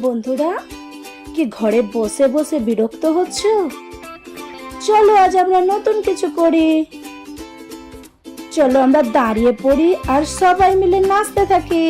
বন্ধুরা, কি ঘরে বসে বসে বিরক্ত হচ্ছ? চলো আজ আমরা নতুন কিছু করি। চলো আমরা দাঁড়িয়ে পড়ি আর সবাই মিলে নাচতে থাকি।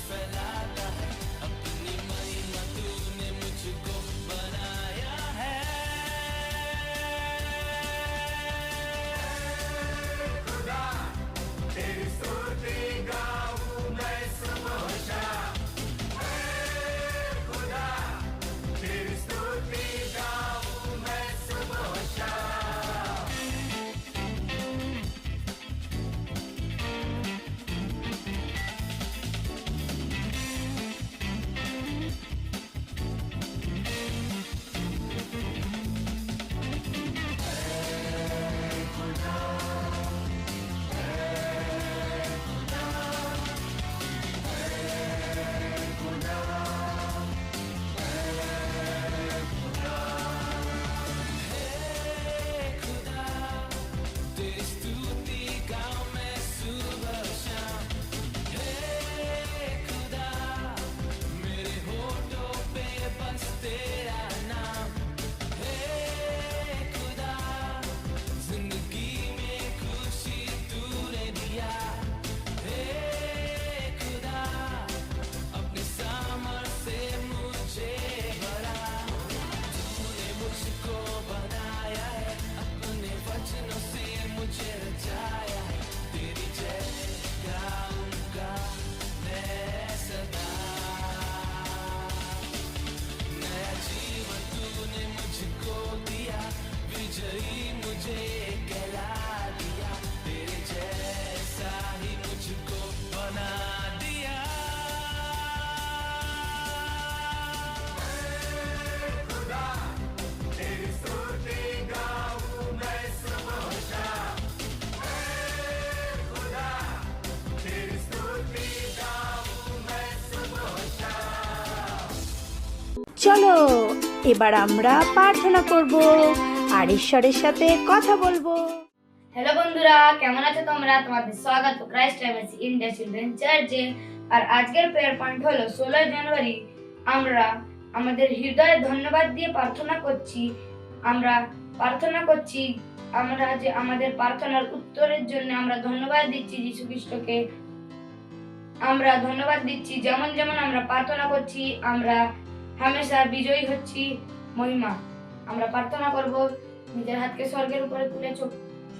फैलाता है अपनी महिमा तूने मुझको চলো এবার আমরা প্রার্থনা করব আর ঈশ্বরের সাথে কথা বলবো। হ্যালো বন্ধুরা, কেমন আছো তোমরা? তোমাদের স্বাগত ক্রাইস্ট টাইমস ইন্ডিয়া চিলড্রেন চার্চে। আর আজকের প্রেয়ার পয়েন্ট হলো 16 জানুয়ারি আমরা আমাদের হৃদয়ে ধন্যবাদ দিয়ে প্রার্থনা করছি। আমরা যে আমাদের প্রার্থনার উত্তরের জন্য আমরা ধন্যবাদ দিচ্ছি যীশু খ্রিস্টকে। আমরা ধন্যবাদ দিচ্ছি যেমন যেমন আমরা প্রার্থনা করছি আমরা হামেশা বিজয়ী হচ্ছি। মহিমা আমরা প্রার্থনা করব, নিজের হাতকে স্বর্গের উপরে তুলে চোখ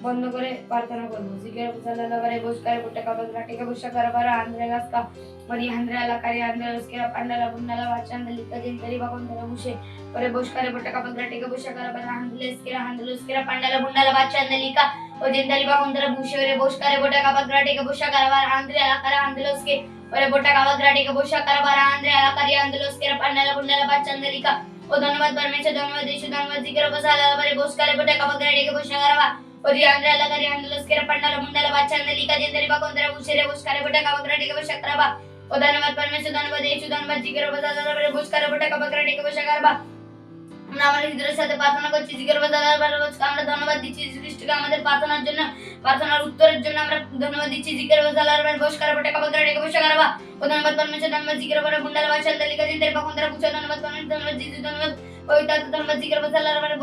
বন্ধ করে প্রার্থনা করবো। জিকের সালালাবারে বসকারে পুটকা বগরাটিকা বসকারা বারা আন্দ্রে গাসকা মরি আন্দ্রে আলাকারি আন্দ্রে উসকেরা পান্ডালা বুন্ডালা বাচান্ডলি কাজিন তরি বাকুন্দরা মুশে করে বসকারে পুটকা বগরাটিকা বসকারা বারা আন্দ্রে উসকেরা পান্ডালা বুন্ডালা বাচান্ডলি কা ও জিন্দারি বাকুন্দরা মুশে করে বসকারে পুটকা বগরাটিকা বসকারা বারা আন্দ্রে আলাকারি আন্দ্রে উসকে করে পুটকা বগরাটিকা বসকারা বারা আন্দ্রে আলাকারি আন্দ্রে উসকেরা পান্ডালা বুন্ডালা বাচান্ডলি কা ও ধন্যবাদ পরমেশ্বর, ধন্যবাদ যীশু, ধন্যবাদ জিকের সালালাবারে বসকারে পুটকা বগরাটিকা বসকারা বারা Ori Andrea la Gari Angelos Kera Pandala Mundala Bachandali Kajendari Bakondra Bushere Buskare Botaka Bagradiga Shakraba Odanavat Parmesu Danava Deshu Danvat Jigero Bazala Buskare Botaka Bagradiga Shakarba আমরা আমাদের হৃদয়ের সাথে প্রার্থনা করছি। জিকের আমরা ধন্যবাদ দিচ্ছি যীশু খ্রিস্টকে আমাদের প্রার্থনার জন্য, প্রার্থনার উত্তরের জন্য আমরা ধন্যবাদ দিচ্ছি। জিকের বসকারে বটকা বগরাটিকা বসকারবা ও ধন্যবাদ পরমেশ্বর, ধন্যবাদ জিকের বড় বুন্ডালা বাচান্ডলি কজিনদের বকন্দরা বুঝা ধন্যবাদ পরমেশ্বর, ধন্যবাদ যীশু, ধন্যবাদ পবিত্র ধন্যবাদ জিকের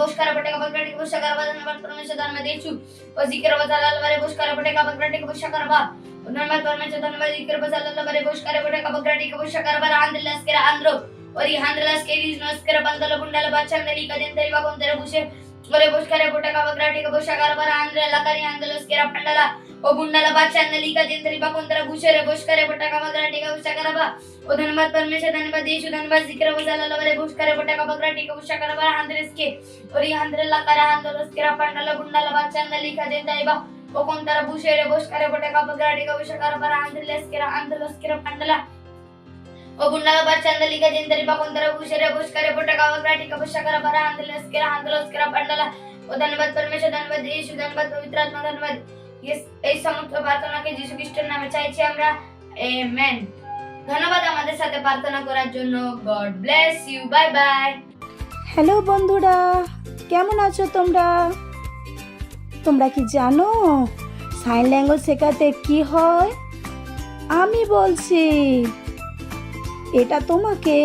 বসকারে বটকা বগরাটিকা বসকারবা ধন্যবাদ পরমেশ্বর, ধন্যবাদ যীশু ও জিকের বসকারে বটকা বগরাটিকা বসকারবা ধন্যবাদ পরমেশ্বর, ধন্যবাদ জিকের বসকারে বটকা বগরাটিকা বসকারবা আন্দ্রেলাসকেরা আন্দ্রো और ये हांद्रलास के रीज नस्कर बंदला बुंडला बाचंदली कदेंतरी बागोंतरे बुशे करे बुशकरे बोटका बगराटी का बुशकार पर आंद्रेला करी आंदलस के पंडला ओ बुंडला बाचंदली कदेंतरी बागोंतरे बुशे रे बुशकरे बोटका बगराटी का बुशकार बा ओ धन्यवाद परमेश्वर, धन्यवाद यीशु, धन्यवाद जिक्र वजाला लवरे बुशकरे बोटका बगराटी का बुशकार पर आंद्रेस के और ये हांद्रेला करा आंदलस के पंडला बुंडला बाचंदली कदेंतरी बा ओ कोंतरा बुशे रे बुशकरे बोटका बगराटी का बुशकार पर आंदलस के पंडला ओ बुंडला बाचंदली का जिंदरी बाकुंतरा बुशरे बुशकरे बोटका बगराटिका बुशकरा बरा आंदलस के पंडला ओ धन्यवाद परमेश्वर, धन्यवाद यीशु, धन्यवाद पवित्र आत्मा, धन्यवाद। এই সমস্ত প্রার্থনাকে যীশু খ্রিস্টের নামে চাইছি আমরা, আমেন। ধন্যবাদ আমাদের সাথে প্রার্থনা করার জন্য। God bless you, bye bye. Hello বন্ধুরা, কেমন আছো তোমরা? তোমরা কি জানো সাইন ল্যাঙ্গুয়েজ শেখাতে কি হয়? আমি বলছি, এটা তোমাকে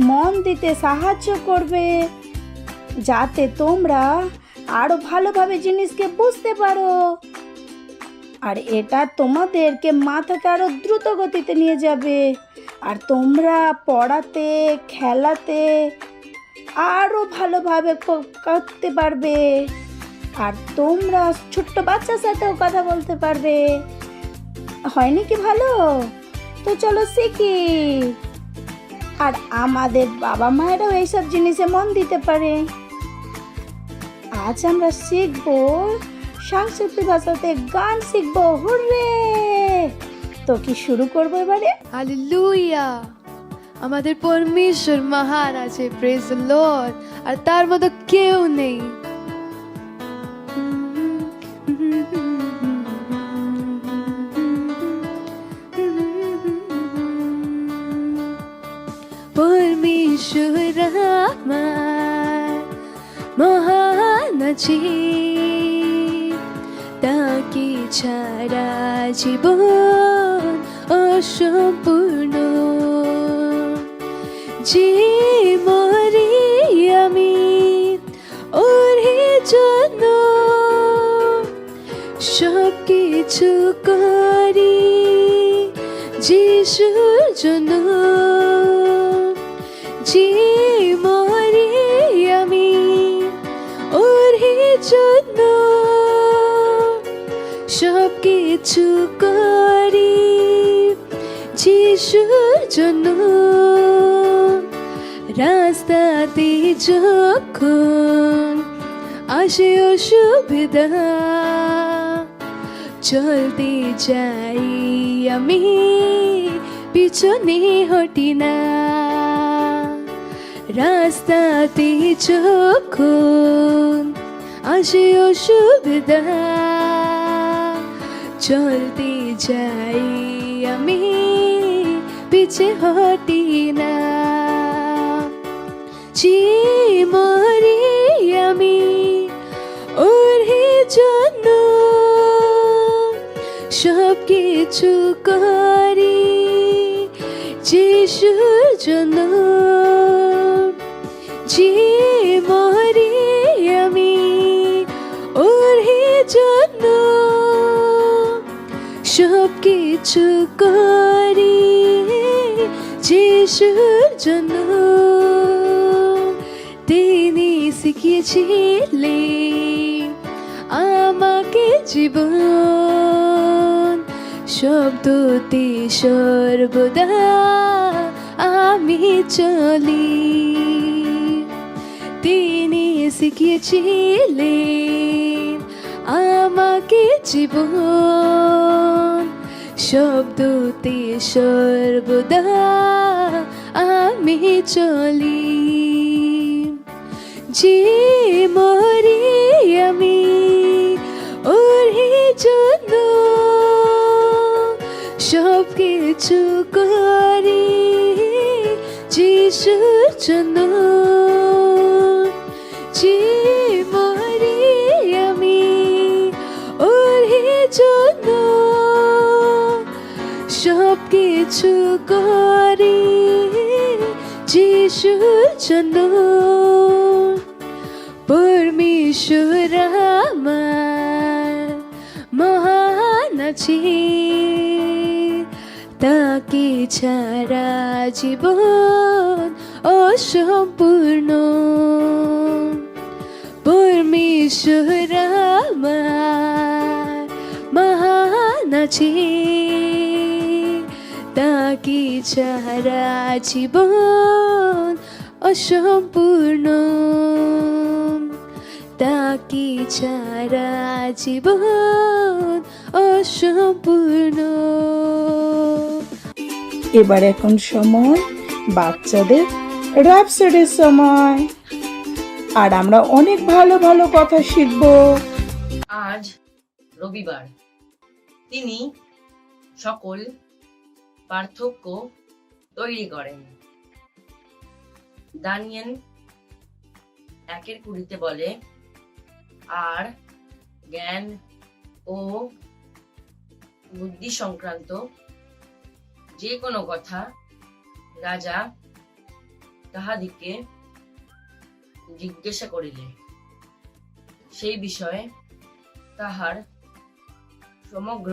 মন দিতে সাহায্য করবে যাতে তোমরা আরো ভালোভাবে জিনিসকে বুঝতে পারো, আর এটা তোমাদেরকে মাথাকে আরো দ্রুত গতিতে নিয়ে যাবে, আর তোমরা পড়াতে খেলাতে আরো ভালোভাবে করতে পারবে, আর তোমরা ছোট্ট বাচ্চার সাথেও কথা বলতে পারবে। হয়নি কি ভালো? তো চলো শিখি। আর আমাদের বাবা মায়েরাও এইসব জিনিসে মন দিতে পারে। আজ আমরা শিখবো সাংস্কৃতিক ভাষাতে গান শিখবো। হুররে! তো কি শুরু করবো এবারে? হালেলুয়া! আমাদের পরমেশ্বর মহান আছে, প্রেজ দ্য লর্ড, আর তার মতো কেউ নেই। পরমেশ্বর আমার মহান আছে, তাকে ছাড়া জীবন অসম্পূর্ণ। যে মরি আমি ওর জন্য, সব কিছু করি যিশুর জন্য। যে মরি আমি ওর জন্য, সব কিছু করি যিশুর জন্য। রাস্তাতে যখন আসে অসুবিধা, চলতে যাই আমি, পিছনে হটি না। রাস্তাতে যখন আসে অসুবিধা, চলতে যাই আমি, পিছে হটি না। যে মরি আমি ওর জন্য, সব কিছু করি যিশুর জন্য। যে মরি আমি ওর জন্য, সব কিছু করি যিশুর জন্য। তিনি শিখিয়েছিলেন আমাকে জীবন, শব্দতে সর্বদা আমি চলি। তিনি শিখিয়েছিলেন আমাকে জীবন, শব্দতে সর্বদা আমি চলি। যে মরি আমি ওর জন্য, সব কিছু করি যিশুর জন্য। যে মরি আমি ওর জন্য, সব কিছু করি যিশুর জন্য। পরমেশ্বর আমার মহান আছে, তাকে ছাড়া জীবন অসম্পূর্ণ। পরমেশ্বর আমার মহান আছে, তাকে ছাড়া জীবন অসম্পূর্ণ। তাকে ছাড়া জীবন অসম্পূর্ণ। এবার এখন সময় বাচ্চাদের র‍্যাপসডির সময়, আর আমরা অনেক ভালো ভালো কথা শিখবো। আজ রবিবার, তিনি সকল পার্থক্য তৈরি করেন। দানিয়েল 1:20 বলে, আর জ্ঞান ও বুদ্ধি সংক্রান্ত যে কোনো কথা রাজা তাহাদিকে জিজ্ঞাসা করিলে সেই বিষয়ে তাহার সমগ্র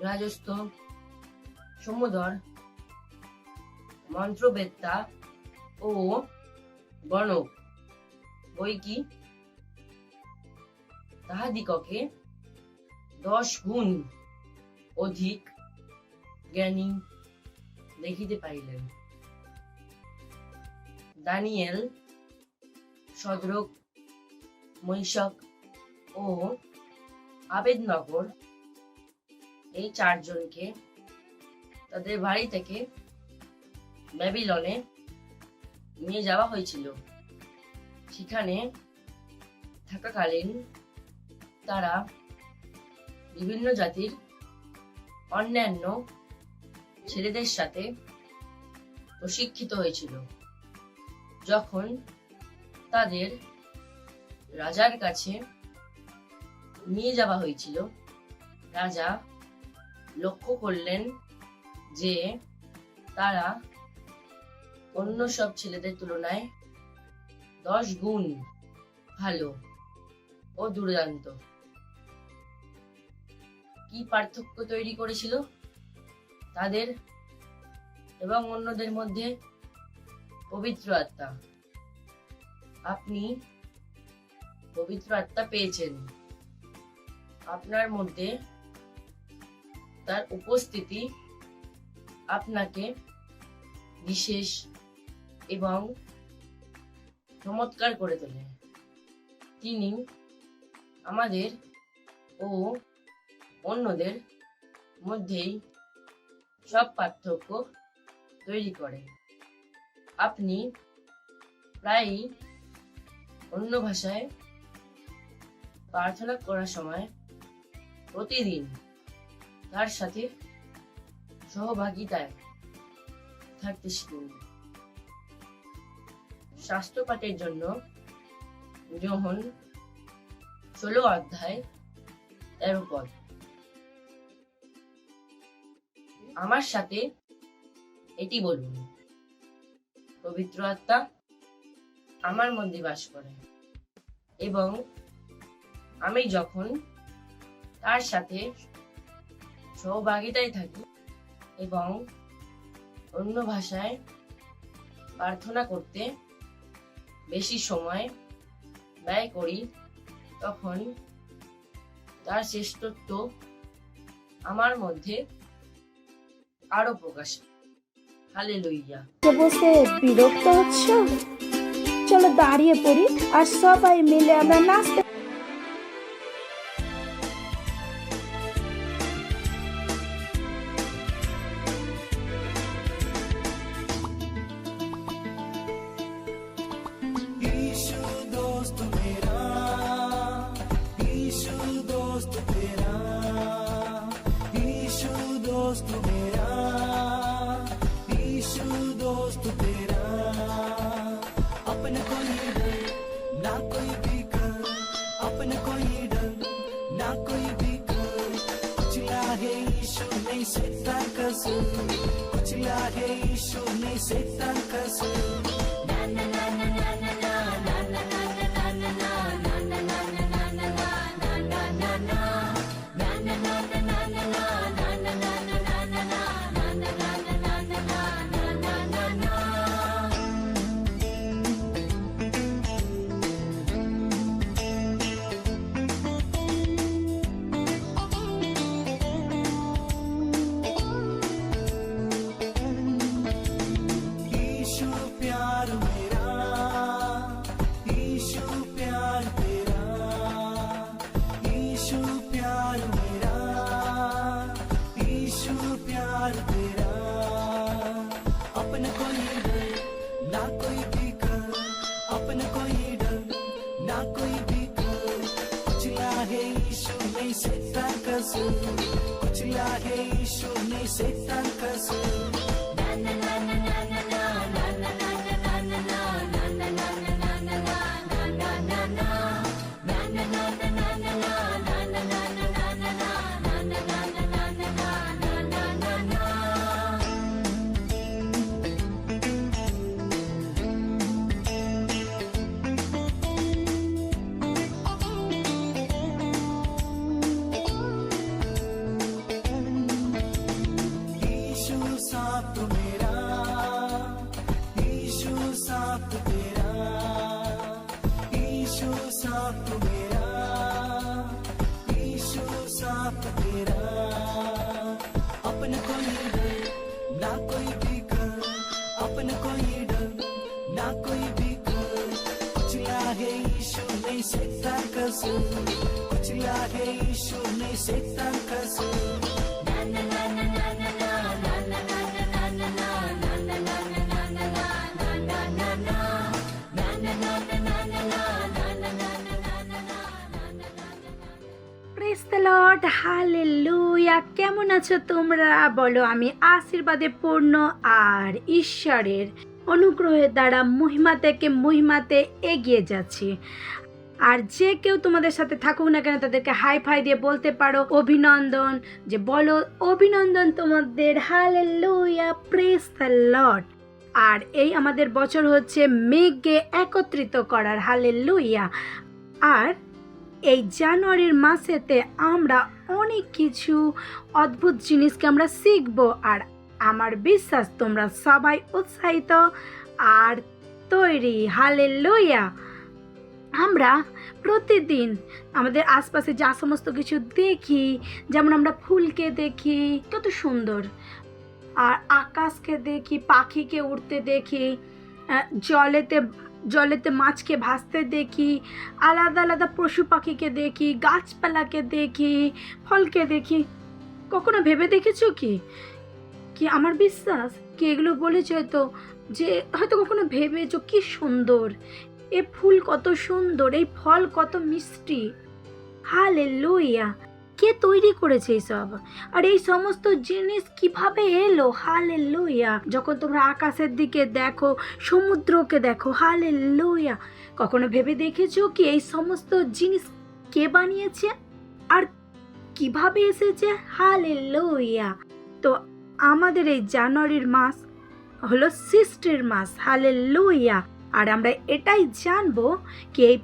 রাজস্থ সমুদর মন্ত্রবেত্তা ও গণক বৈকি তাহাদিগকে 10 গুণ অধিক জ্ঞানী দেখিতে পাইলেন। দানিয়েল, শদ্রক, মৈশক ও আবেদনগর এই 4 জনকে তাদের বাড়ি থেকে ব্যাবিলনে নিয়ে যাওয়া হয়েছিল। সেখানে থাকাকালীন তারা বিভিন্ন জাতির অন্যান্য ছেলেদের সাথে প্রশিক্ষিত হয়েছিল। যখন তাদের রাজার কাছে নিয়ে যাওয়া হয়েছিল, রাজা লক্ষ্য করলেন যে তারা অন্য সব ছেলেদের তুলনায় 10 গুণ ভালো ও দুর্দান্ত। কি পার্থক্য তৈরি করেছিল তাদের এবং অন্যদের মধ্যে? পবিত্র আত্মা। আপনি পবিত্র আত্মা পেয়েছেন, আপনার মধ্যে তার উপস্থিতি আপনাকে বিশেষ এবং চমৎকার করে তোলে। তিনি আমাদের ও অন্যদের মধ্যেই সব পার্থক্য তৈরি করে। আপনি প্রায়ই অন্য ভাষায় প্রার্থনা করার সময় প্রতিদিন তার সাথে সহভাগিতায় থাকতে শিখুন। স্বাস্থ্যপাতের জন্য যোহন 16 অধ্যায় 13 পদ। আমার সাথে এটি বলুন, পবিত্র আত্মা আমার মধ্যে বাস করে এবং আমি যখন তার সাথে সহভাগিতায় থাকি এবং অন্য ভাষায় প্রার্থনা করতে বেশি সময় ব্যয় করি, তখন তার শ্রেষ্ঠত্ব আমার মধ্যে আরো প্রকাশ পায়। হালেলুইয়া। বসে বিরক্ত হচ্ছ? চলো দাঁড়িয়ে পড়ি আর সবাই মিলে আমরা নাচতে। Praise the Lord, hallelujah. কেমন আছো তোমরা? বলো, আমি আশীর্বাদে পূর্ণ আর ঈশ্বরের অনুগ্রহের দ্বারা মহিমা থেকে মহিমাতে এগিয়ে যাচ্ছি। আর যে কেউ তোমাদের সাথে থাকুক না কেন, তাদেরকে হাই ফাই দিয়ে বলতে পারো অভিনন্দন, যে বলো অভিনন্দন তোমাদের, হালেলুয়া, প্রেজ দ্য লর্ড। আর এই আমাদের বছর হচ্ছে মেঘকে একত্রিত করার, হালেলুয়া। আর এই জানুয়ারির মাসেতে আমরা অনেক কিছু অদ্ভুত জিনিসকে আমরা শিখব। আর আমার বিশ্বাস তোমরা সবাই উৎসাহিত আর তৈরি, হালেলুয়া। আমরা প্রতিদিন আমাদের আশপাশে যা সমস্ত কিছু দেখি, যেমন আমরা ফুলকে দেখি কত সুন্দর, আর আকাশকে দেখি, পাখিকে উড়তে দেখি, জলেতে মাছকে ভাসতে দেখি, আলাদা আলাদা পশু পাখিকে দেখি, গাছপালাকে দেখি, ফলকে দেখি। কখনো ভেবে দেখেছো কি আমার বিশ্বাস কি এগুলো বলেছে হয়তো, যে হয়তো কখনো ভেবেছো কি সুন্দর এ ফুল, কত সুন্দর এই ফল, কত মিষ্টি, হালেলুয়া। কে তৈরি করেছে এইসব, আর এই সমস্ত জিনিস কিভাবে এলো? হালেলুয়া। যখন তোমরা আকাশের দিকে দেখো, সমুদ্রকে দেখো, হালেলুয়া, কখনো ভেবে দেখেছো কি এই সমস্ত জিনিস কে বানিয়েছে আর কিভাবে এসেছে? হালেলুয়া। তো আমাদের এই জানুয়ারির মাস হলো সৃষ্টির মাস, হালেলুয়া। আর আমরা এটাই জানবো কি এই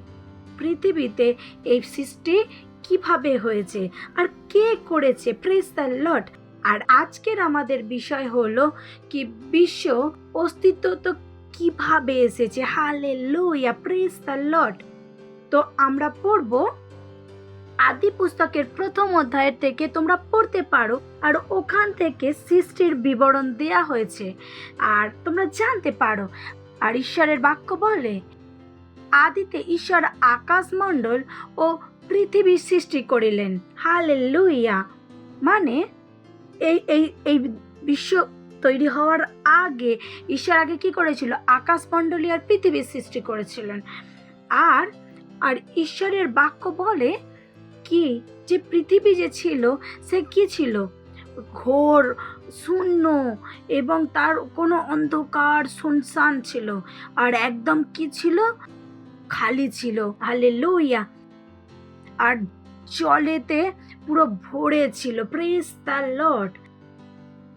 পৃথিবীতে এই সৃষ্টি কিভাবে হয়েছে আর কে করেছে। Praise the Lord. আর আজকের আমাদের বিষয় হলো কি বিশ্ব অস্তিত্ব তো কিভাবে এসেছে। Hallelujah, praise the Lord. তো আমরা পড়বো আদি পুস্তকের প্রথম অধ্যায়ের থেকে, তোমরা পড়তে পারো, আর ওখান থেকে সৃষ্টির বিবরণ দেয়া হয়েছে আর তোমরা জানতে পারো। আর ঈশ্বরের বাক্য বলে আদিতে ঈশ্বর আকাশমণ্ডল ও পৃথিবী সৃষ্টি করিলেন। হালেলুয়া। মানে এই এই এই বিশ্ব তৈরি হওয়ার আগে ঈশ্বর আগে কি করেছিল? আকাশমণ্ডলী আর পৃথিবীর সৃষ্টি করেছিলেন। আর আর ঈশ্বরের বাক্য বলে কি যে পৃথিবী যে ছিল সে কি ছিল? ঘোর, শূন্য, এবং তার কোনো অন্ধকার, শুনশান ছিল, আর একদম কি ছিল? খালি ছিল। হালেলুয়া। আর জলেতে পুরো ভরে ছিল। Praise the Lord.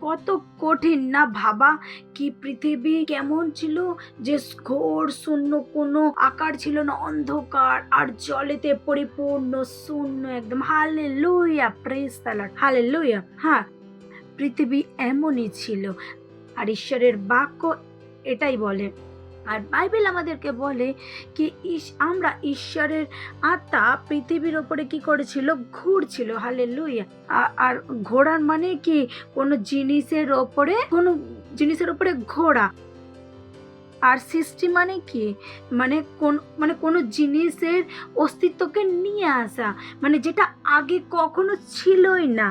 কত কঠিন না ভাবা কি পৃথিবী কেমন ছিল, যে ঘোর শূন্য, কোনো আকার ছিল না, অন্ধকার, আর জলেতে পরিপূর্ণ শূন্য একদম। Hallelujah, praise the Lord, hallelujah. হ্যাঁ, পৃথিবী এমনই ছিল। আর ঈশ্বরের বাক্য এটাই বলে। আর বাইবেল আমাদেরকে বলে কি আমরা ঈশ্বরের আত্মা পৃথিবীর ওপরে কি করেছিল? ঘুরছিল। হালেলুয়া। আর ঘোড়ার মানে কি? কোনো জিনিসের ওপরে ঘোড়া। আর সৃষ্টি মানে কি? মানে কোনো জিনিসের অস্তিত্বকে নিয়ে আসা, মানে যেটা আগে কখনো ছিলই না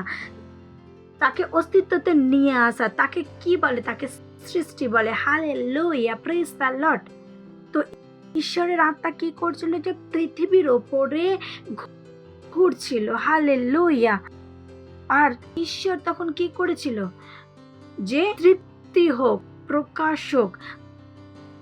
তাকে অস্তিত্বতে নিয়ে আসা। তাকে কি বলে? তাকে সৃষ্টি বলে। Hallelujah, praise the Lord. তো ঈশ্বরের আত্মা কি করছিল? যে পৃথিবীর ওপরে ঘুরছিল। হালেলুয়া। আর ঈশ্বর তখন কি করেছিল? যে তৃপ্তি হোক, প্রকাশ হোক।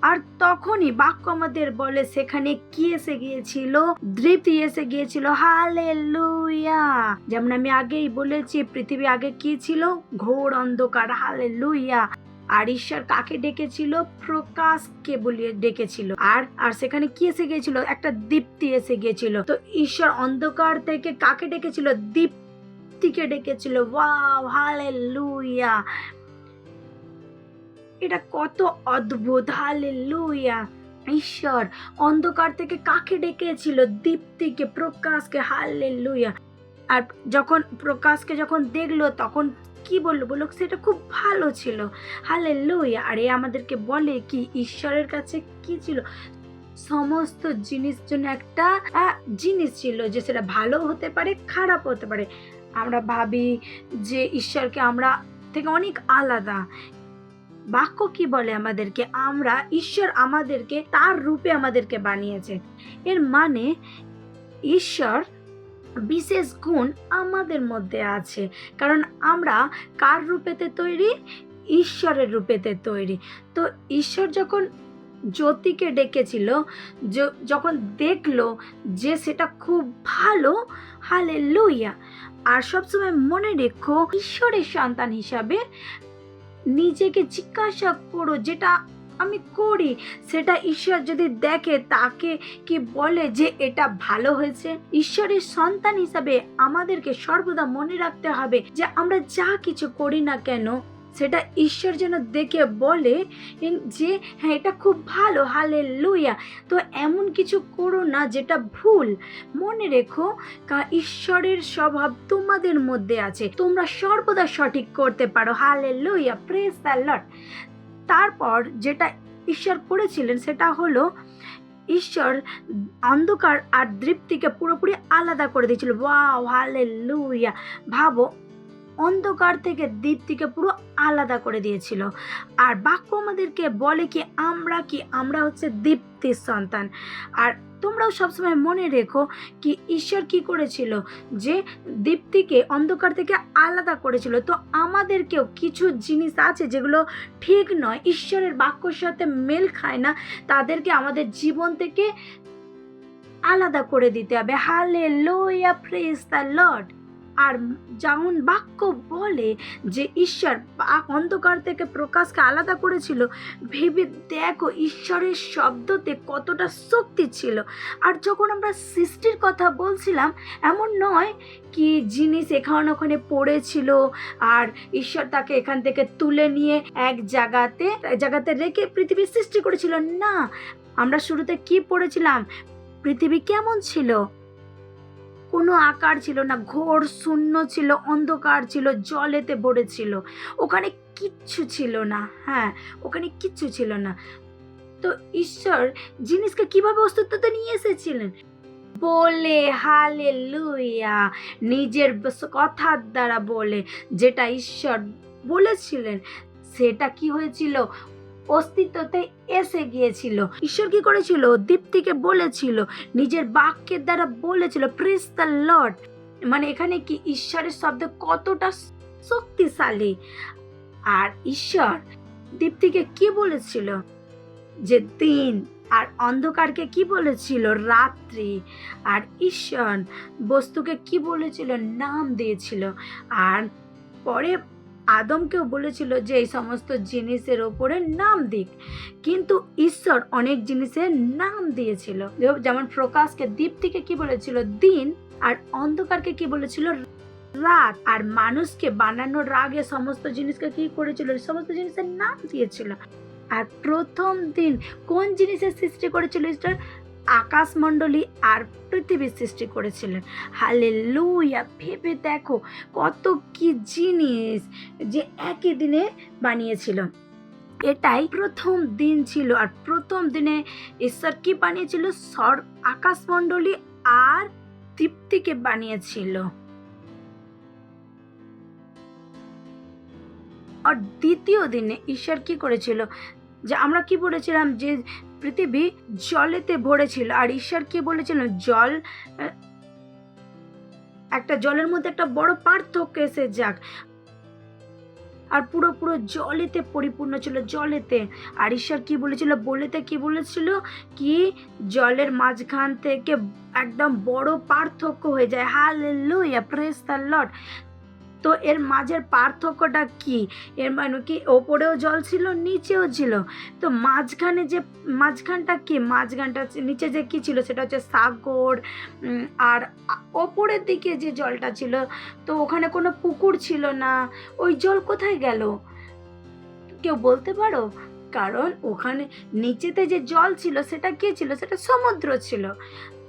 আর তখনই বাক্য আমাদের বলে সেখানে কি এসে গিয়েছিল? তৃপ্তি এসে গিয়েছিল। হালেলুয়া। যেমন আমি আগেই বলেছি, পৃথিবী আগে কি ছিল? ঘোর অন্ধকার। হালেলুয়া। আর ঈশ্বর কাকে ডেকেছিল? প্রকাশকে বলিয়ে ডেকেছিল। আর সেখানে কি এসে গিয়েছিল? একটা দীপ্তি এসে গিয়েছিল। তো ঈশ্বর অন্ধকার থেকে কাকে ডেকেছিল? দীপ্তিকে ডেকেছিল। Wow, hallelujah. এটা কত অদ্ভুত। হালেলুয়া। ঈশ্বর অন্ধকার থেকে কাকে ডেকেছিল? দীপ্তিকে, প্রকাশকে। হালেলুয়া। আর যখন প্রকাশকে যখন দেখলো তখন কি বললো? সেটা খুব ভালো ছিল। হালেলুয়া। আর এ আমাদেরকে বলে কি ঈশ্বরের কাছে কি ছিল? সমস্ত জিনিস জন্য একটা জিনিস ছিল, যে সেটা ভালো হতে পারে, খারাপ হতে পারে। আমরা ভাবি যে ঈশ্বরকে আমরা থেকে অনেক আলাদা। বাক্য কি বলে আমাদেরকে? ঈশ্বর আমাদেরকে তার রূপে আমাদেরকে বানিয়েছে। এর মানে ঈশ্বর বিশেষ গুণ আমাদের মধ্যে আছে, কারণ আমরা কার রূপেতে তৈরি? ঈশ্বরের রূপেতে তৈরি। তো ঈশ্বর যখন জ্যোতিকে ডেকেছিল, যখন দেখলো যে সেটা খুব ভালো। হালেলুয়া। আর সবসময় মনে রেখো, ঈশ্বরের সন্তান হিসাবে নিজেকে জিজ্ঞাসা করো, যেটা আমি করি সেটা ঈশ্বর যদি দেখে তাকে কি বলে যে এটা ভালো হয়েছে? ঈশ্বরের সন্তান হিসাবে আমাদেরকে সর্বদা মনে রাখতে হবে যে আমরা যা কিছু করি না কেন সেটা ঈশ্বর যেন দেখে বলে যে হ্যাঁ, এটা খুব ভালো। হালেলুয়া। তো এমন কিছু করো না যেটা ভুল। মনে রেখো, ঈশ্বরের স্বভাব তোমাদের মধ্যে আছে, তোমরা সর্বদা সঠিক করতে পারো। Hallelujah, praise the Lord. তারপর যেটা ঈশ্বর করেছিলেন সেটা হলো ঈশ্বর অন্ধকার আর দীপ্তিকে পুরোপুরি আলাদা করে দিয়েছিল। Wow, hallelujah. ভাবো, অন্ধকার থেকে দীপ্তিকে পুরো আলাদা করে দিয়েছিল। আর বাক্য আমাদেরকে বলে কি আমরা হচ্ছে দীপ্তির সন্তান। আর তোমরাও সবসময় মনে রেখো কি ঈশ্বর কি করেছিল, যে দীপ্তিকে অন্ধকার থেকে আলাদা করেছিল। তো আমাদেরকেও কিছু জিনিস আছে যেগুলো ঠিক নয়, ঈশ্বরের বাক্যর সাথে মেল খায় না, তাদেরকে আমাদের জীবন থেকে আলাদা করে দিতে হবে। Hallelujah, praise the Lord. আর যেমন বাক্য বলে যে ঈশ্বর অন্ধকার থেকে প্রকাশকে আলাদা করেছিল, ভেবে দেখো ঈশ্বরের শব্দতে কতটা শক্তি ছিল। আর যখন আমরা সৃষ্টির কথা বলছিলাম, এমন নয় কি জিনিস এখানে ওখানে পড়েছিল আর ঈশ্বর তাকে এখান থেকে তুলে নিয়ে এক জায়গাতে রেখে পৃথিবীর সৃষ্টি করেছিল, না। আমরা শুরুতে কি পড়েছিলাম? পৃথিবী কেমন ছিল? কোনো আকার ছিল না, ঘোর শূন্য ছিল, অন্ধকার ছিল, জলেতে ভরে ছিল, ওখানে কিচ্ছু ছিল না। হ্যাঁ, ওখানে কিচ্ছু ছিল না। তো ঈশ্বর জিনিসকে কিভাবে অস্তিত্বতে নিয়ে এসেছিলেন? বলে, হালেলুয়া, নিজের কথার দ্বারা বলে, যেটা ঈশ্বর বলেছিলেন সেটা কি হয়েছিল? অস্তিত্বতে এসে গিয়েছিল। ঈশ্বর কি করেছিল? দীপ্তিকে বলেছিল, নিজের বাক্যের দ্বারা বলেছিল। Praise the Lord. মানে এখানে কি ঈশ্বরের শব্দ কতটা শক্তিশালী। আর ঈশ্বর দীপ্তিকে কি বলেছিল? যে দিন। আর অন্ধকারকে কি বলেছিল? রাত্রি। আর ঈশ্বর বস্তুকে কি বলেছিল? নাম দিয়েছিল। আর পরে আদমকেও বলেছিল যে এই সমস্ত জিনিসের ওপরে নাম দিক। কিন্তু ঈশ্বর অনেক জিনিসের নাম দিয়েছিল। যেমন প্রকাশকে, দীপ্তিকে কি বলেছিল? দিন। আর অন্ধকারকে কি বলেছিল? রাত। আর মানুষকে বানানোর আগে সমস্ত জিনিসকে কি করেছিল? সমস্ত জিনিসের নাম দিয়েছিল। আর প্রথম দিন কোন জিনিসের সৃষ্টি করেছিল ঈশ্বর? আকাশমণ্ডলী আর পৃথিবীর সৃষ্টি করেছিলেন। হালেলুয়া, ভেবে দেখো কত কি জিনিস যে একই দিনে বানিয়েছিল। এটাই প্রথম দিন ছিল। আর প্রথম দিনে ঈশ্বর কি বানিয়েছিল? আকাশমণ্ডলী আর দীপ্তিকে বানিয়েছিল। আর দ্বিতীয় দিনে ঈশ্বর কি করেছিল? যে আমরা কি বলেছিলাম যে পৃথিবী জলেতে ভরেছিল। আর ঈশ্বর কি বলেছিলেন? জলের মধ্যে একটা বড় পার্থক্য এসে যাক। আর পুরো জলেতে পরিপূর্ণ ছিল, জলেতে। আর ঈশ্বর কি বলেছিল? কি বলেছিল কি জলের মাঝখান থেকে একদম বড় পার্থক্য হয়ে যায়। Hallelujah, praise the Lord. তো এর মাঝের পার্থক্যটা কি? এর মানে কি ওপরেও জল ছিল, নিচেও ছিল। তো মাঝখানটা কি? মাঝখানটা নিচে যে কি ছিল সেটা হচ্ছে সাগর। আর ওপরের দিকে যে জলটা ছিল, তো ওখানে কোনো পুকুর ছিল না। ওই জল কোথায় গেল? কেউ বলতে পারো? কারণ ওখানে নিচেতে যে জল ছিল সেটা কি ছিল? সেটা সমুদ্র ছিল।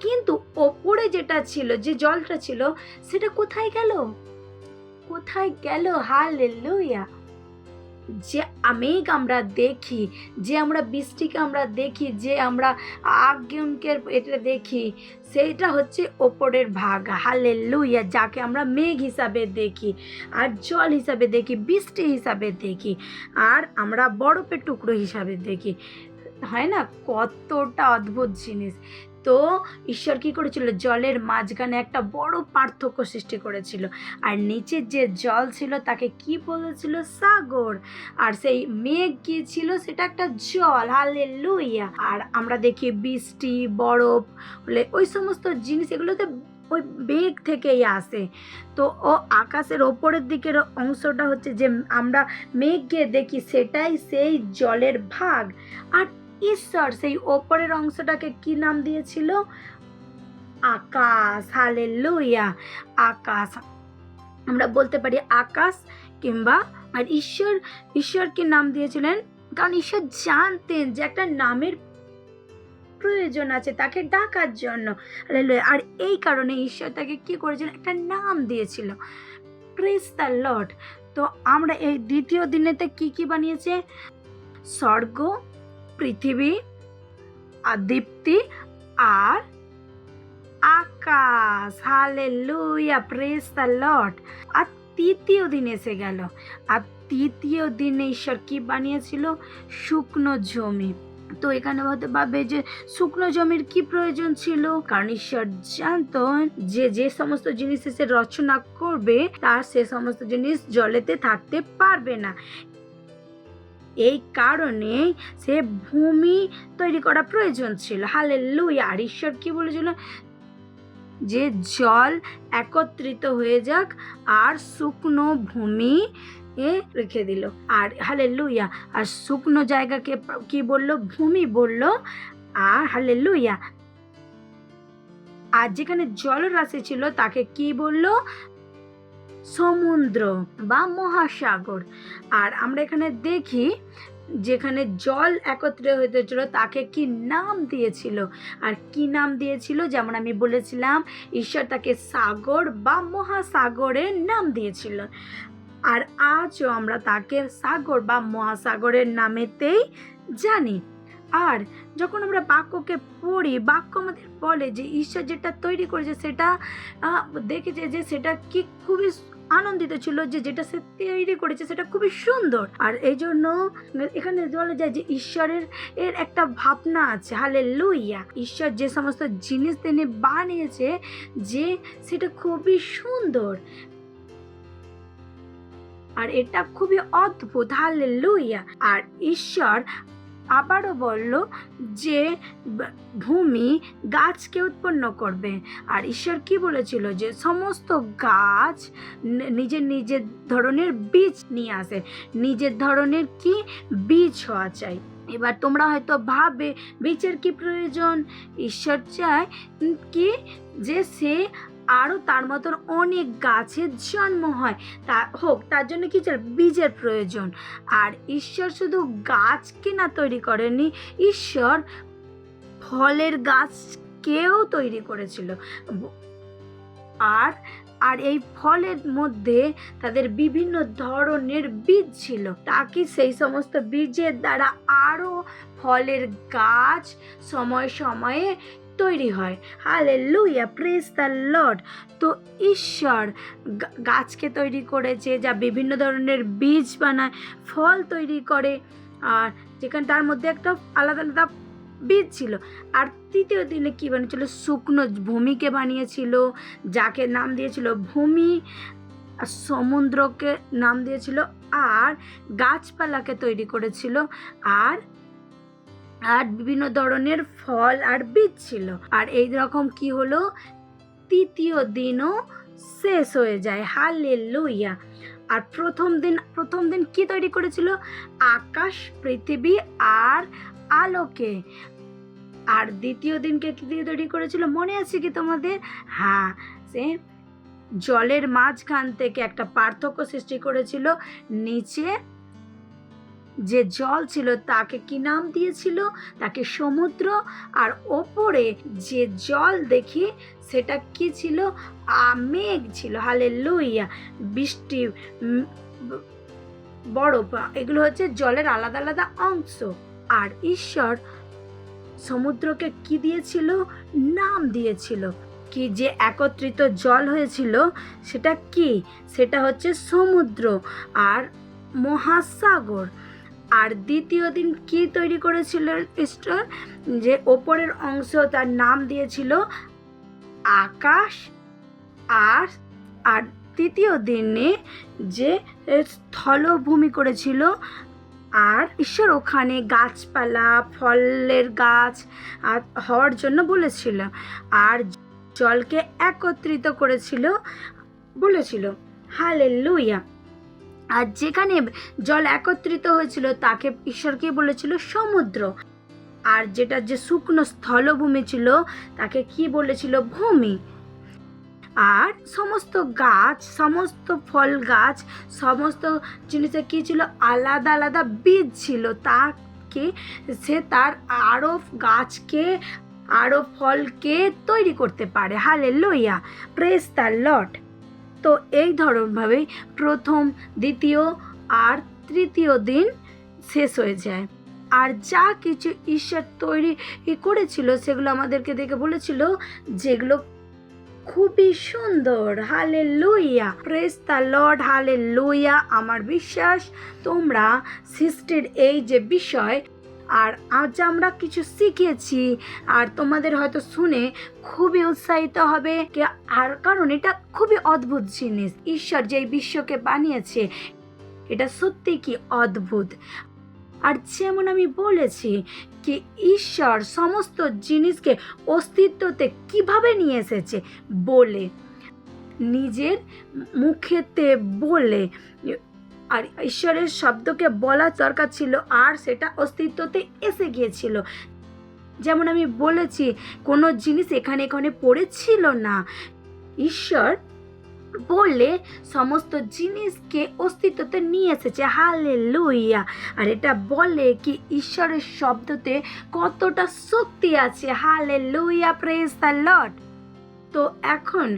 কিন্তু ওপরে যেটা ছিল, যে জলটা ছিল, সেটা কোথায় গেল? হালেলুয়া। যে মেঘ আমরা দেখি, যে আমরা বৃষ্টিকে আমরা দেখি, যে আমরা আগুনকের এটা দেখি, সেইটা হচ্ছে ওপরের ভাগ। হালেলুয়া, যাকে আমরা মেঘ হিসাবে দেখি, আর জল হিসাবে দেখি, বৃষ্টি হিসাবে দেখি, আর আমরা বরফের টুকরো হিসাবে দেখি। হয় না? কতটা অদ্ভুত জিনিস। তো ঈশ্বর কি করেছিল? জলের মাঝখানে একটা বড় পার্থক্য সৃষ্টি করেছিল। আর নিচের যে জল ছিল তাকে কি বলেছিল? সাগর। আর সেই মেঘ কি ছিল? সেটা একটা জল। হালেলুয়া। আর আমরা দেখি বৃষ্টি, বরফ হলে ওই সমস্ত জিনিস এগুলোতে ওই মেঘ থেকেই আসে। তো ও আকাশের ওপরের দিকের অংশটা হচ্ছে যে আমরা মেঘকে দেখি, সেটাই সেই জলের ভাগ। আর ঈশ্বর সেই ওপরের অংশটাকে কি নাম দিয়েছিল? আকাশ। হালেলুয়া, আকাশ। আমরা বলতে পারি আকাশ কিংবা। আর ঈশ্বর কি নাম দিয়েছিলেন? কারণ ঈশ্বর জানতেন যে একটা নামের প্রয়োজন আছে তাকে ডাকার জন্য। আর এই কারণে ঈশ্বর তাকে কি করেছিলেন? একটা নাম দিয়েছিল। Praise the Lord. তো আমরা এই দ্বিতীয় দিনেতে কি বানিয়েছে? স্বর্গ, পৃথিবী, আর দীপ্তি, আর আকাশ। Hallelujah, praise the Lord. আর তৃতীয় দিন এসে গেল, আর তৃতীয় দিনে ঈশ্বর কি বানিয়েছিল? শুকনো জমি। তো এখানে হতে পারবে যে শুকনো জমির কি প্রয়োজন ছিল, কারণ ঈশ্বর জানতো যে যে সমস্ত জিনিস সে রচনা করবে তার সে সমস্ত জিনিস জলেতে থাকতে পারবে না। এই কারণে সে ভূমি তৈরি করা প্রয়োজন ছিল। হালেলুয়া। আর ঈশ্বর কি বলেছিল? যে জল একত্রিত হয়ে যাক আর শুকনো ভূমি রেখে দিল। আর হালেলুয়া। আর শুকনো জায়গাকে কি বললো? ভূমি বললো। আর হালেলুয়া। আর যেখানে জলরাশি ছিল তাকে কি বললো? সমুদ্র বা মহাসাগর। আর আমরা এখানে দেখি যেখানে জল একত্রে হয়েছিল তাকে কি নাম দিয়েছিল? আর কি নাম দিয়েছিল? যেমন আমি বলেছিলাম, ঈশ্বর তাকে সাগর বা মহাসাগরের নাম দিয়েছিল। আর আজও আমরা তাকে সাগর বা মহাসাগরের নামেতেই জানি। আর যখন আমরা বাক্যকে পড়ি, বাক্য আমাদের বলে যে ঈশ্বর যেটা তৈরি করেছে সেটা দেখেছে যে সেটা কি খুবই আনন্দিত ছিল, যে যেটা সে তৈরি করেছে সেটা খুবই সুন্দর। আর এই জন্য এখানে বলা যায় যে ঈশ্বরের একটা ভাবনা আছে। হালেলুয়া। ঈশ্বর যে সমস্ত জিনিস তিনি বানিয়েছে যে সেটা খুবই সুন্দর, আর এটা খুবই অদ্ভুত। হালেলুয়া। আর ঈশ্বর আবারও বলল যে ভূমি গাছকে উৎপন্ন করবে। আর ঈশ্বর কি বলেছিল? যে সমস্ত গাছ নিজের নিজের ধরনের বীজ নিয়ে আসে, নিজের ধরনের কি বীজ হওয়া চাই। এবার তোমরা হয়তো ভাবে বীজের কি প্রয়োজন? ঈশ্বর চায় কি যে সে আরও তার মতন অনেক গাছের জন্ম হয়, তার জন্য কি চাই? বীজের প্রয়োজন। আর ঈশ্বর শুধু গাছকে না তৈরি করেনি, ঈশ্বর ফলের গাছকেও তৈরি করেছিল। আর এই ফলের মধ্যে তাদের বিভিন্ন ধরনের বীজ ছিল, তাকে সেই সমস্ত বীজের দ্বারা আরও ফলের গাছ সময় সময়ে তৈরি হয়। হালেলুয়া। Praise the Lord. তো ঈশ্বর গাছকে তৈরি করেছে যা বিভিন্ন ধরনের বীজ বানায়, ফল তৈরি করে, আর যেখানে তার মধ্যে একটা আলাদা আলাদা বীজ ছিল। আর তৃতীয় দিনে কি বানিয়েছিল? শুকনো ভূমিকে বানিয়েছিল, যাকে নাম দিয়েছিল ভূমি। আর সমুদ্রকে নাম দিয়েছিল, আর গাছপালাকে তৈরি করেছিল, আর বিভিন্ন ধরনের ফল আর বীজ ছিল। আর এই রকম কি হলো? তৃতীয় দিনও শেষ হয়ে যায়। হালেলুয়া। আর প্রথম দিন কি তৈরি করেছিল? আকাশ, পৃথিবী আর আলোকে। আর দ্বিতীয় দিনকে কি দিয়ে তৈরি করেছিল? মনে আছে কি তোমাদের? হ্যাঁ, সে জলের মাঝখান থেকে একটা পার্থক্য সৃষ্টি করেছিল। নিচে যে জল ছিল তাকে কি নাম দিয়েছিল? তাকে সমুদ্র। আর ওপরে যে জল দেখি সেটা কি ছিল? মেঘ ছিল। হালেলুয়া। বৃষ্টি, বরফ, এগুলো হচ্ছে জলের আলাদা আলাদা অংশ। আর ঈশ্বর সমুদ্রকে কি দিয়েছিল? নাম দিয়েছিল। কি যে একত্রিত জল হয়েছিল সেটা কি? সেটা হচ্ছে সমুদ্র আর মহাসাগর। আর দ্বিতীয় দিন কি তৈরি করেছিল ঈশ্বর? যে ওপরের অংশ তার নাম দিয়েছিল আকাশ। আর তৃতীয় দিনে যে স্থলভূমি করেছিল, আর ঈশ্বর ওখানে গাছপালা, ফলের গাছ আর হওয়ার জন্য বলেছিল, আর জলকে একত্রিত করেছিল বলেছিল। হালেলুয়া। আর যেখানে জল একত্রিত হয়েছিল তাকে ঈশ্বরকে বলেছিল সমুদ্র। আর যেটা যে শুকনো স্থলভূমি ছিল তাকে কি বলেছিল? ভূমি। আর সমস্ত গাছ, সমস্ত ফল গাছ, সমস্ত জিনিসে কি ছিল? আলাদা আলাদা বীজ ছিল, তাকে সে তার আরও গাছকে, আরও ফলকে তৈরি করতে পারে। হালেলুয়া। Praise the Lord. তো এই ধরনভাবেই প্রথম, দ্বিতীয় আর তৃতীয় দিন শেষ হয়ে যায়। আর যা কিছু ঈশ্বর তৈরি করেছিল সেগুলো আমাদেরকে দেখে বলেছিল যেগুলো খুবই সুন্দর। Hallelujah, praise the Lord, hallelujah. আমার বিশ্বাস তোমরা সৃষ্টির এই যে বিষয় আর আজ আমরা কিছু শিখেছি আর তোমাদের হয়তো শুনে খুবই উৎসাহিত হবে আর কারণ এটা খুবই অদ্ভুত জিনিস। ঈশ্বর যে এই বিশ্বকে বানিয়েছে এটা সত্যি কি অদ্ভুত। আর যেমন আমি বলেছি কি ঈশ্বর সমস্ত জিনিসকে অস্তিত্বতে কিভাবে নিয়ে এসেছে বলে, নিজের মুখেতে বলে। আর ঈশ্বরের শব্দকে বলার দরকার ছিল আর সেটা অস্তিত্বতে এসে গিয়েছিল। যেমন আমি বলেছি কোনো জিনিস এখানে এখানে পড়েছিল না, ঈশ্বর বললে সমস্ত জিনিসকে অস্তিত্বতে নিয়ে এসেছে। হালেলুয়া। আর এটা বলে কি ঈশ্বরের শব্দতে কতটা শক্তি আছে। Hallelujah, praise the Lord. তো এখন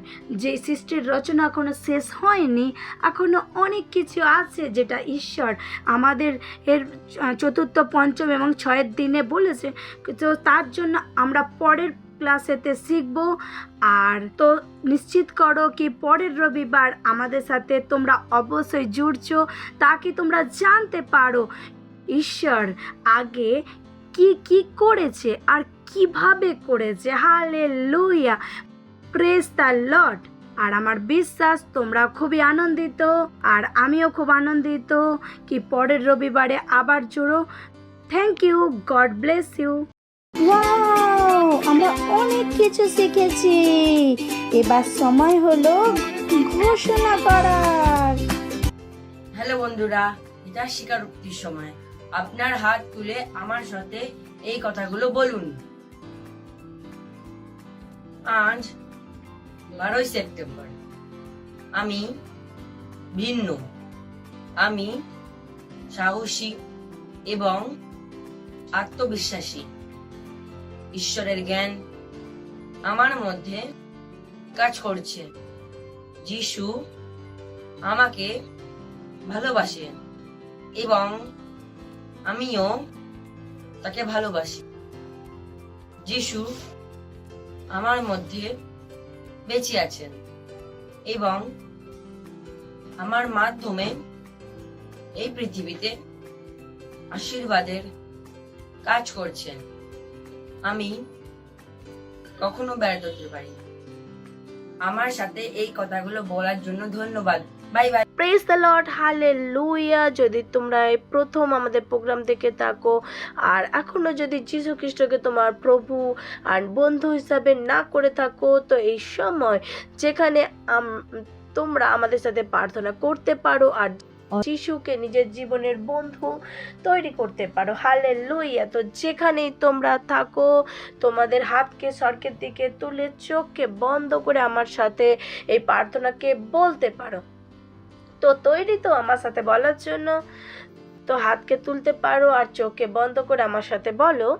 যে সৃষ্টির রচনা এখনো শেষ হয়নি, এখনো অনেক কিছু আছে যেটা ঈশ্বর আমাদের এর চতুর্থ, পঞ্চম এবং 6 দিনে বলেছে। তো তার জন্য আমরা পরের ক্লাসেতে শিখবো। আর তো নিশ্চিত করো কি পরের রবিবার আমাদের সাথে তোমরা অবশ্যই জুড়ছো, তাকে তোমরা জানতে পারো ঈশ্বর আগে কি কি করেছে আর কিভাবে করেছে। Hallelujah, praise the Lord. আর আমার বিশ্বাস তোমরা খুবই আনন্দিত আর আমিও খুব আনন্দিত কি পরের রবিবারে আবার জুড়ো। Thank you, God bless you. Wow, আমরা অনেক কিছু শিখেছি। এবার সময় হলো ঘোষণা করার। হ্যালো বন্ধুরা, এটা স্বীকারোক্তির সময়। আপনার হাত তুলে আমার সাথে এই কথাগুলো বলুন। আজ 12 সেপ্টেম্বর। আমি ভিন্ন, আমি সাহসী এবং আত্মবিশ্বাসী। ঈশ্বরের জ্ঞান আমার মধ্যে কাজ করছে। যিশু আমাকে ভালোবাসে এবং আমিও তাকে ভালোবাসি। যিশু আমার মধ্যে বেঁচে আছেন এবং আমার মাধ্যমে এই পৃথিবীতে আশীর্বাদের কাজ করছেন। আমি কখনো ব্যর্থ হতে পারি না। আমার সাথে এই কথাগুলো বলার জন্য ধন্যবাদ। Bye bye. Praise the Lord, hallelujah. যদি তোমরা এই প্রথম আমাদের প্রোগ্রাম দেখে থাকো আর এখনো যদি যীশু খ্রিস্টকে তোমার প্রভু আর বন্ধু হিসাবে না করে থাকো, তো এই সময় যেখানে তোমরা আমাদের সাথে প্রার্থনা করতে পারো আর যিশুকে নিজের জীবনের বন্ধু তৈরি করতে পারো। হালেলুয়া। তো যেখানেই তোমরা থাকো তোমাদের হাতকে স্বর্গের দিকে তুলে চোখকে বন্ধ করে আমার সাথে এই প্রার্থনাকে বলতে পারো। তো তৈরি তো আমার সাথে বলার জন্য? তো হাতকে তুলতে পারো আর চোখকে বন্ধ করে আমার সাথে বলো,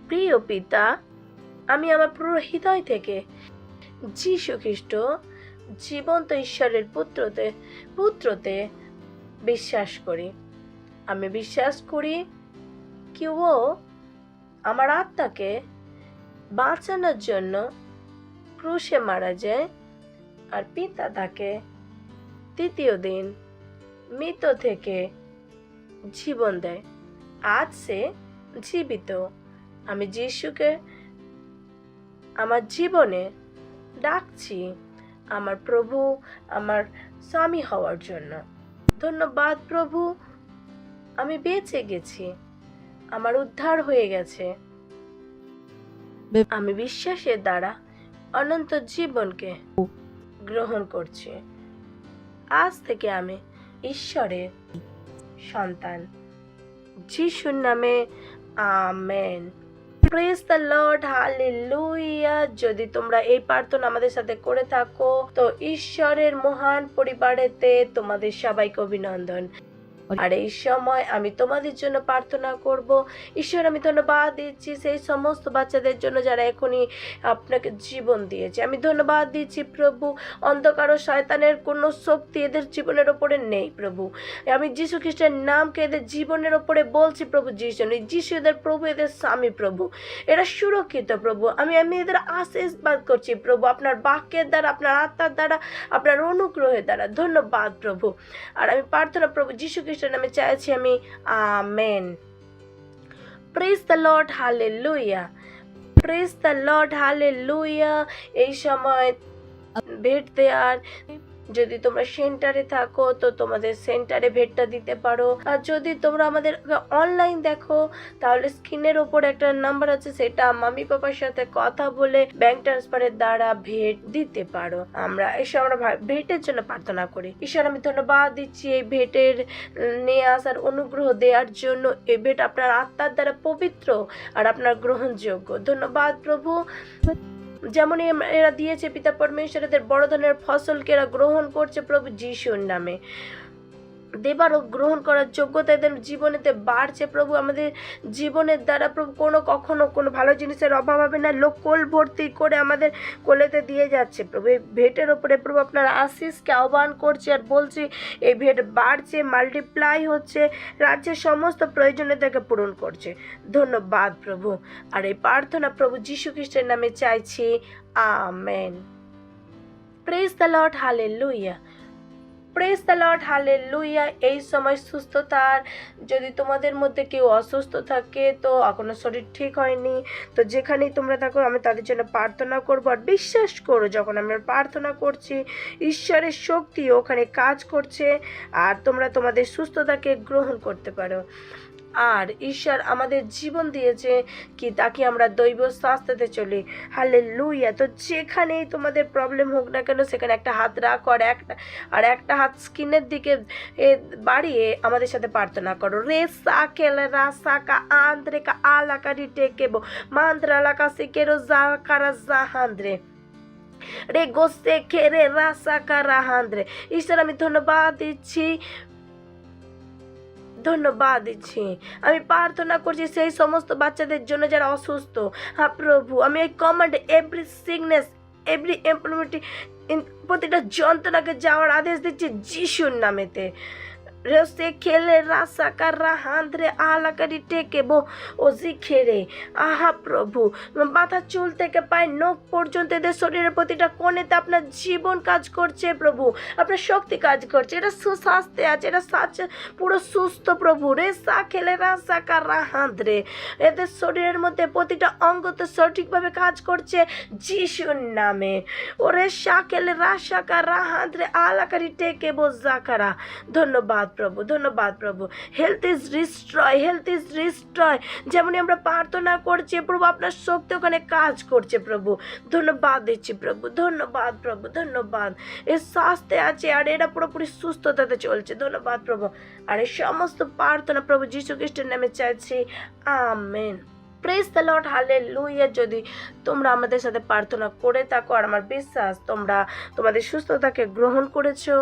প্রিয় পিতা, আমি আমার পুরো হৃদয় থেকে যীশু খ্রিস্ট জীবন্ত ঈশ্বরের পুত্রতে বিশ্বাস করি। আমি বিশ্বাস করি কি ও আমার আত্মাকে বাঁচানোর জন্য ক্রুশে মারা যায় আর পিতা তাকে তৃতীয় দিন মৃত থেকে জীবন দেয়। আজ সে জীবিত। আমি যিশুকে আমার জীবনে ডাকছি আমার প্রভু, আমার স্বামী হওয়ার জন্য। ধন্যবাদ প্রভু, আমি বেঁচে গেছি, আমার উদ্ধার হয়ে গেছে। আমি বিশ্বাসের দ্বারা অনন্ত জীবনকে গ্রহণ করছি। আজ থেকে আমি ঈশ্বরের সন্তান। যিশুর নামে amen. Praise the Lord, hallelujah. যদি তোমরা এই প্রার্থনা আমাদের সাথে করে থাকো তো ঈশ্বরের মহান পরিবারেতে তোমাদের সবাইকে অভিনন্দন। আর এই সময় আমি তোমাদের জন্য প্রার্থনা করব। ঈশ্বর, আমি ধন্যবাদ দিচ্ছি সেই সমস্ত বাচ্চাদের জন্য যারা এখনই আপনাকে জীবন দিয়েছে। আমি ধন্যবাদ দিচ্ছি প্রভু, অন্ধকার ও শয়তানের কোনো শক্তি এদের জীবনের ওপরে নেই প্রভু। আমি যীশু খ্রিস্টের নামকে এদের জীবনের ওপরে বলছি প্রভু। যিশু এদের প্রভু, এদের স্বামী প্রভু, এরা সুরক্ষিত প্রভু। আমি এদের আশীর্বাদ করছি প্রভু, আপনার বাক্যের দ্বারা, আপনার আত্মার দ্বারা, আপনার অনুগ্রহের দ্বারা। ধন্যবাদ প্রভু। আর আমি প্রার্থনা প্রভু যীশু খ্রিস্টের নামে চাইছি আমি, amen. Praise the Lord, hallelujah. Praise the Lord, hallelujah. এই সময় ভেট দেওয়ার, যদি তোমরা সেন্টারে থাকো তো তোমাদের সেন্টারে ভেটটা দিতে পারো। আর যদি তোমরা আমাদের অনলাইন দেখো তাহলে স্ক্রিনের ওপর একটা নাম্বার আছে, সেটা মামি পাপার সাথে কথা বলে ব্যাংক ট্রান্সফারের দ্বারা ভেট দিতে পারো। আমরা ভেটের জন্য প্রার্থনা করি। ঈশ্বর, আমি ধন্যবাদ দিচ্ছি এই ভেটের নিয়ে আসার অনুগ্রহ দেওয়ার জন্য। এই ভেট আপনার আত্মার দ্বারা পবিত্র আর আপনার গ্রহণযোগ্য। ধন্যবাদ প্রভু। যেমনই এরা দিয়েছে পিতা পরমেশ্বর, এদের বড় ধরনের ফসলকে এরা গ্রহণ করছে প্রভু যিশুর নামে। দেবার ও গ্রহণ করার যোগ্যতা এদের জীবনেতে বাড়ছে প্রভু। আমাদের জীবনের দ্বারা প্রভু কখনো কোনো ভালো জিনিসের অভাব হবে না। লোক কোল ভর্তি করে আমাদের কোলেতে দিয়ে যাচ্ছে প্রভু। এই ভেটের ওপরে প্রভু আপনার আশীষকে আহ্বান করছে আর বলছি, এই ভেট বাড়ছে, মাল্টিপ্লাই হচ্ছে, রাজ্যের সমস্ত প্রয়োজনীয়তাকে পূরণ করছে। ধন্যবাদ প্রভু। আর এই প্রার্থনা প্রভু যীশু খ্রিস্টের নামে চাইছি, amen. Praise the Lord, hallelujah. Praise the Lord, hallelujah. এই সময় সুস্থতার, যদি তোমাদের মধ্যে কেউ অসুস্থ থাকে, তো এখনো শরীর ঠিক হয়নি, তো যেখানেই তোমরা থাকো আমি তাদের জন্য প্রার্থনা করবো। আর বিশ্বাস করো, যখন আমরা প্রার্থনা করছি ঈশ্বরের শক্তি ওখানে কাজ করছে আর তোমরা তোমাদের সুস্থতাকে গ্রহণ করতে পারো। আর ঈশ্বর আমাদের জীবন দিয়েছে কি তাকে আমরা দৈব স্বাস্থ্যতে চলি। হালেলুয়া। তো যেখানেই তোমাদের প্রবলেম হোক না কেন, সেখানে একটা হাত রাখো আর একটা হাত স্কিনের দিকে বাড়িয়ে আমাদের সাথে প্রার্থনা করো। রে সাকেল রাসাকা আন্দ্রেকা আলাকারি টেকেবো মান্দ্রা লাকা সিকেরো জাকারা জাহান্দ্রে রে গোসে খেরে রাসাকা রাহান্দ্রে। ঈশ্বর, আমি ধন্যবাদ দিচ্ছি, আমি প্রার্থনা করছি সেই সমস্ত বাচ্চাদের জন্য যারা অসুস্থ। হ্যাঁ প্রভু, আমি এই command every sickness, every employment, প্রতিটা যন্ত্রণাকে যাওয়ার আদেশ দিচ্ছি যিশুর নামেতে। রেসে খেলে রাসাকা রাহান্দ্রে আলাকারি টেকেবো ওজি খেরে। আহা প্রভু, মাথা চুল থেকে পায় নখ পর্যন্ত এদের শরীরের প্রতিটা কোণেতে আপনার জীবন কাজ করছে প্রভু, আপনার শক্তি কাজ করছে। এটা সুস্বাস্থ্যে আছে, এটা পুরো সুস্থ প্রভু। রে সা খেলে রাসাকা রাহান্দ্রে, এদের শরীরের মধ্যে প্রতিটা অঙ্গ তো সঠিকভাবে কাজ করছে যিশুর নামে। ওরে সা খেলে রাসাকা রাহান্দ্রে আলাকারি টেকেবো জাকারা। ধন্যবাদ প্রভু, ধন্যবাদ প্রভু। হেলথ ইজ রিস্ট্রয়, যেমনই আমরা প্রার্থনা করছি প্রভু আপনার শক্তি ওখানে কাজ করছে প্রভু। ধন্যবাদ দিচ্ছি প্রভু, ধন্যবাদ প্রভু, ধন্যবাদ। এর স্বাস্থ্যে আছে আর এরা পুরোপুরি সুস্থতাতে চলছে। ধন্যবাদ প্রভু। আর এই সমস্ত প্রার্থনা প্রভু যীশু খ্রিস্টের নামে চাইছি, amen. Praise the Lord, hallelujah. যদি তোমরা আমাদের সাথে প্রার্থনা করে থাকো, আর আমার বিশ্বাস তোমরা তোমাদের সুস্থতাকে গ্রহণ করেছো,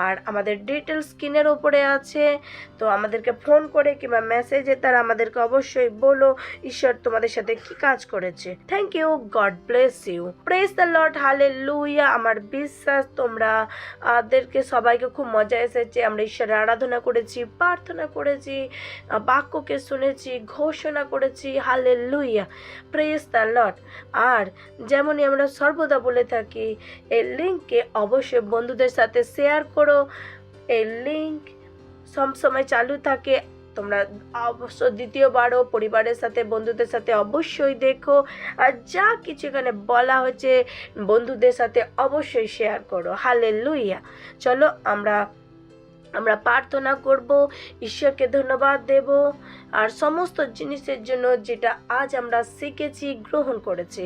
আর আমাদের ডিটেলস স্ক্রিনের উপরে আছে, তো আমাদেরকে ফোন করে কিংবা মেসেজে তারা আমাদেরকে অবশ্যই বলো ঈশ্বর তোমাদের সাথে কি কাজ করেছে। Thank you, God bless you. Praise the Lord, hallelujah. আমার বিশ্বাস তোমরা আমাদেরকে সবাইকে খুব মজা এসেছে। আমরা ঈশ্বরের আরাধনা করেছি, প্রার্থনা করেছি, বাক্যকে শুনেছি, ঘোষণা করেছি। Hallelujah, praise the Lord. আর যেমনই আমরা সর্বদা বলে থাকি, এই লিঙ্ককে অবশ্যই বন্ধুদের সাথে শেয়ার করো। এই লিঙ্ক সবসময় চালু থাকে, তোমরা অবশ্য দ্বিতীয়বারও পরিবারের সাথে বন্ধুদের সাথে অবশ্যই দেখো। আর যা কিছু এখানে বলা হয়েছে বন্ধুদের সাথে অবশ্যই শেয়ার করো। হালেলুয়া। চলো আমরা প্রার্থনা করব, ঈশ্বরকে ধন্যবাদ দেব আর সমস্ত জিনিসের জন্য যেটা আজ আমরা শিখেছি, গ্রহণ করেছি।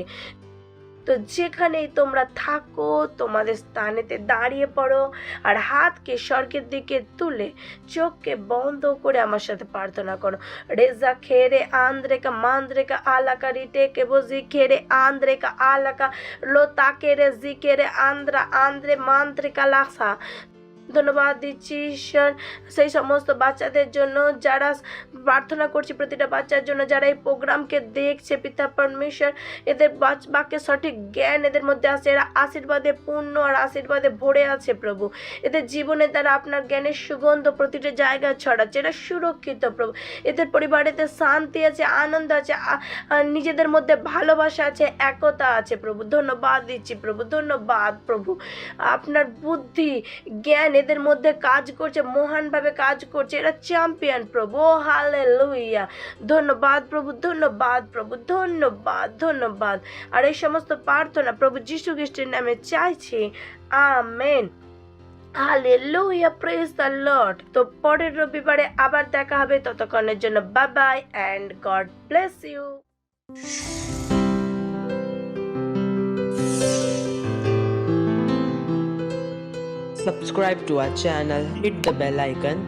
তো যেখানেই তোমরা থাকো তোমাদের স্থানেতে দাঁড়িয়ে পড়ো আর হাতকে স্বর্গের দিকে তুলে চোখকে বন্ধ করে আমার সাথে প্রার্থনা করো। রেজা খেরে আন্দ্রেকা মান্দ্রেকা আলাকা রিটে কেবজি খেরে আন্দ্রেকা আলাকা লো তাকে রে জি কেরে আন্দ্রা আন্দ্রে মান্ত্রিকা লাসা। ধন্যবাদ দিচ্ছি ঈশ্বর সেই সমস্ত বাচ্চাদের জন্য যারা প্রার্থনা করছি, প্রতিটা বাচ্চার জন্য যারা এই প্রোগ্রামকে দেখছে পিতা পরমেশ্বর, এদের বাক্যের সঠিক জ্ঞান এদের মধ্যে আছে, এরা আশীর্বাদে পূর্ণ আর আশীর্বাদে ভরে আছে প্রভু। এদের জীবনে তারা আপনার জ্ঞানের সুগন্ধ প্রতিটা জায়গায় ছড়াচ্ছে, এরা সুরক্ষিত প্রভু। এদের পরিবারেতে শান্তি আছে, আনন্দ আছে, নিজেদের মধ্যে ভালোবাসা আছে, একতা আছে প্রভু। ধন্যবাদ দিচ্ছি প্রভু, ধন্যবাদ প্রভু। আপনার বুদ্ধি জ্ঞান এদের মধ্যে কাজ করছে, মহানভাবে কাজ করছে, এরা চ্যাম্পিয়ন প্রভু। হালেলুয়া, ধন্যবাদ প্রভু, ধন্যবাদ প্রভু, ধন্যবাদ ধন্যবাদ। আর এই সমস্ত প্রার্থনা প্রভু যীশু খ্রিস্টের নামে চাইছি, amen. Hallelujah, praise the Lord. তো পরের রবিবারে আবার দেখা হবে, ততক্ষণের জন্য bye bye and God bless you. Subscribe to our channel, hit the bell icon,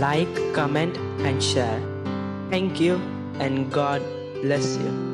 like, comment and share. Thank you and God bless you.